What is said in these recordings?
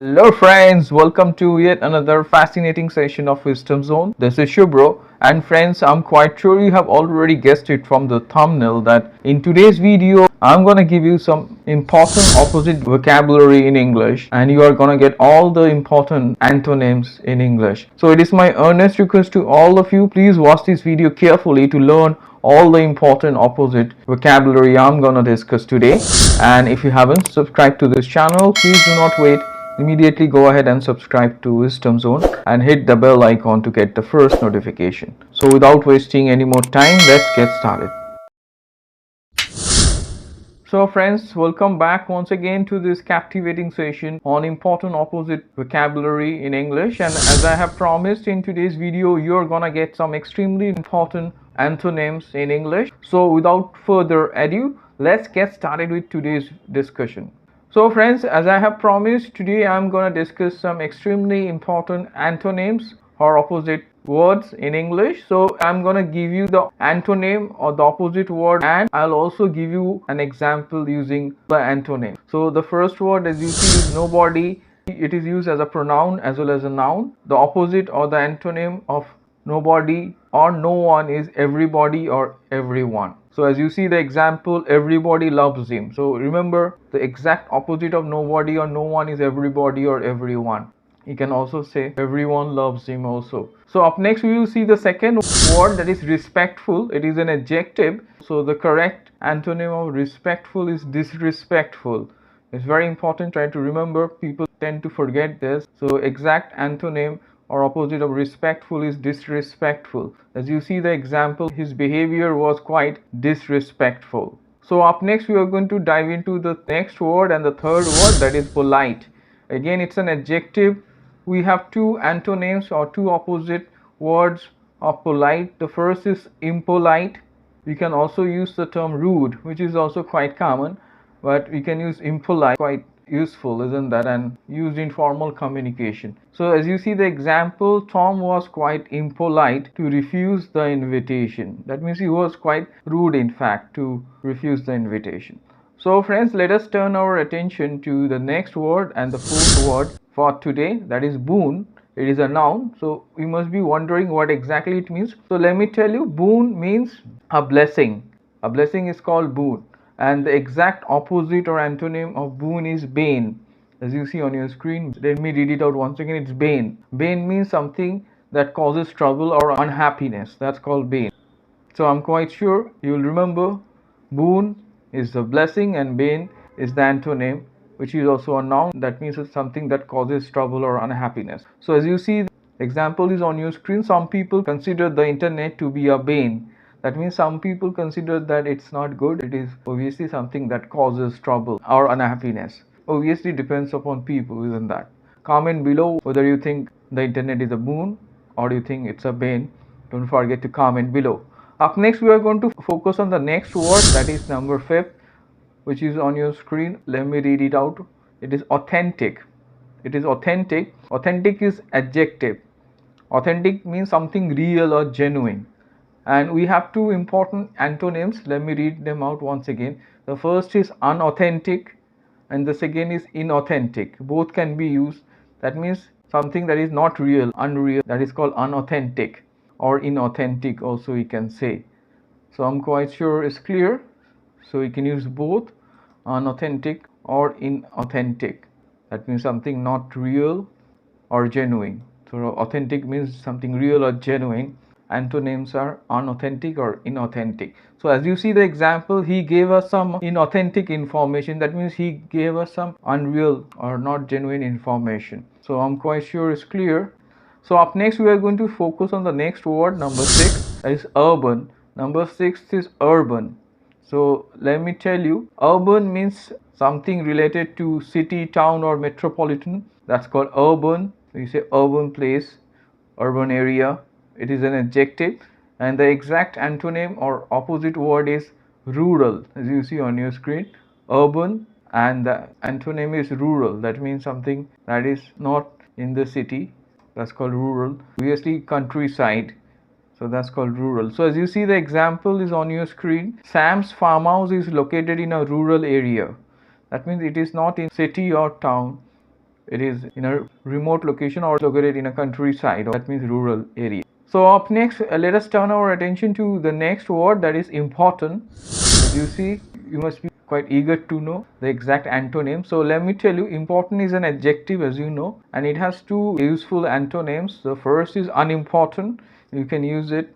Hello friends, welcome to yet another fascinating session of Wisdom Zone. This is Shubro, and friends, I'm quite sure you have already guessed it from the thumbnail that in today's video I'm gonna give you some important opposite vocabulary in English, and you are gonna get all the important antonyms in English. So it is my earnest request to all of you, please watch this video carefully to learn all the important opposite vocabulary I'm gonna discuss today. And if you haven't subscribed to this channel, please do not wait. Immediately go ahead and subscribe to Wisdom Zone and hit the bell icon to get the first notification. So without wasting any more time, let's get started. So friends, welcome back once again to this captivating session on important opposite vocabulary in English. And as I have promised, in today's video you're gonna get some extremely important antonyms in English. So without further ado, let's get started with today's discussion. So friends, as I have promised, today I'm going to discuss some extremely important antonyms or opposite words in English. So I'm going to give you the antonym or the opposite word, and I'll also give you an example using the antonym. So the first word, as you see, is nobody. It is used as a pronoun as well as a noun. The opposite or the antonym of nobody or no one is everybody or everyone. So as you see the example, everybody loves him. So remember, the exact opposite of nobody or no one is everybody or everyone. You can also say everyone loves him also. So up next we will see the second word, that is respectful. It is an adjective. So the correct antonym of respectful is disrespectful. It's very important, try to remember, people tend to forget this. So exact antonym or opposite of respectful is disrespectful. As you see the example, his behavior was quite disrespectful. So up next we are going to dive into the next word, and the third word, that is polite. Again, it's an adjective. We have two antonyms or two opposite words of polite. The first is impolite. We can also use the term rude, which is also quite common, but we can use impolite, quite useful, isn't that, and used in formal communication. So as you see the example, Tom was quite impolite to refuse the invitation. That means he was quite rude, in fact, to refuse the invitation. So friends, let us turn our attention to the next word and the fourth word for today, that is boon. It is a noun, so we must be wondering what exactly it means. So let me tell you, boon means a blessing. A blessing is called boon, and the exact opposite or antonym of boon is bane. As you see on your screen, let me read it out once again. It's bane. Bane means something that causes trouble or unhappiness. That's called bane. So I'm quite sure you'll remember boon is the blessing and bane is the antonym, which is also a noun. That means it's something that causes trouble or unhappiness. So as you see, the example is on your screen. Some people consider the internet to be a bane. That means some people consider that it's not good. It is obviously something that causes trouble or unhappiness. Obviously depends upon people, isn't that? Comment below whether you think the internet is a boon or do you think it's a bane. Don't forget to comment below. Up next we are going to focus on the next word, that is number 5, which is on your screen. Let me read it out. It is authentic. It is authentic. Authentic is adjective. Authentic means something real or genuine. And we have two important antonyms. Let me read them out once again. The first is unauthentic and the second is inauthentic. Both can be used. That means something that is not real, unreal, that is called unauthentic, or inauthentic also we can say. So I'm quite sure it's clear. So you can use both, unauthentic or inauthentic. That means something not real or genuine. So authentic means something real or genuine. Antonyms are unauthentic or inauthentic. So as you see the example, he gave us some inauthentic information. That means he gave us some unreal or not genuine information. So I'm quite sure it's clear. So up next we are going to focus on the next word, number 6, that is urban. Number 6 is urban. So let me tell you, urban means something related to city, town or metropolitan. That's called urban. We say urban place, urban area. It is an adjective, and the exact antonym or opposite word is rural. As you see on your screen, urban, and the antonym is rural. That means something that is not in the city. That's called rural. Obviously countryside. So that's called rural. So as you see the example is on your screen, Sam's farmhouse is located in a rural area. That means it is not in city or town. it is in a remote location or located in a countryside, or that means rural area. So up next, let us turn our attention to the next word, that is important. As you see, you must be quite eager to know the exact antonym. So let me tell you, important is an adjective, as you know, and it has two useful antonyms. The first is unimportant. You can use it,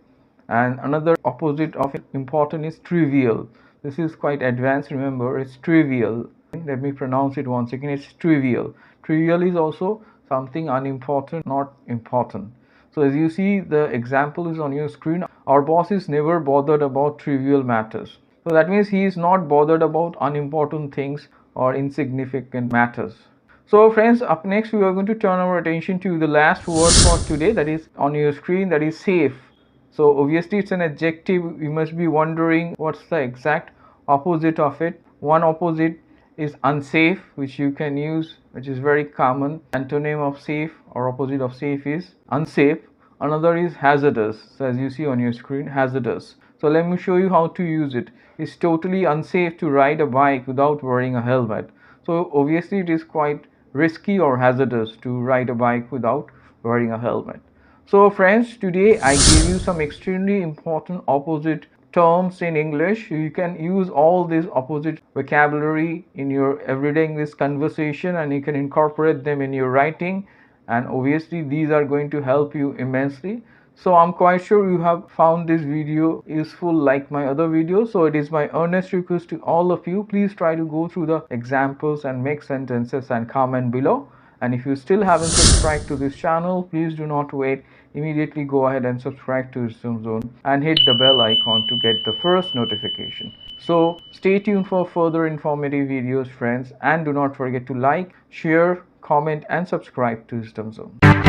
and another opposite of important is trivial. This is quite advanced, remember, it's trivial. Let me pronounce it once again, it's trivial. Trivial is also something unimportant, not important. So as you see, the example is on your screen. Our boss is never bothered about trivial matters. So that means he is not bothered about unimportant things or insignificant matters. So friends, up next we are going to turn our attention to the last word for today, that is on your screen, that is safe. So obviously it's an adjective. You must be wondering what's the exact opposite of it. One opposite is unsafe, which you can use, which is very common. Antonym of safe or opposite of safe is unsafe. Another is hazardous. So as you see on your screen, hazardous. So let me show you how to use it. It's totally unsafe to ride a bike without wearing a helmet. So obviously it is quite risky or hazardous to ride a bike without wearing a helmet. So friends, today I gave you some extremely important opposite terms in English. You can use all this opposite vocabulary in your everyday English conversation, and you can incorporate them in your writing, and obviously these are going to help you immensely. So I'm quite sure you have found this video useful like my other videos. So it is my earnest request to all of you, please try to go through the examples and make sentences and comment below. And if you still haven't subscribed to this channel, please do not wait. Immediately go ahead and subscribe to Wisdom Zone and hit the bell icon to get the first notification. So stay tuned for further informative videos, friends, and do not forget to like, share, comment, and subscribe to Wisdom Zone.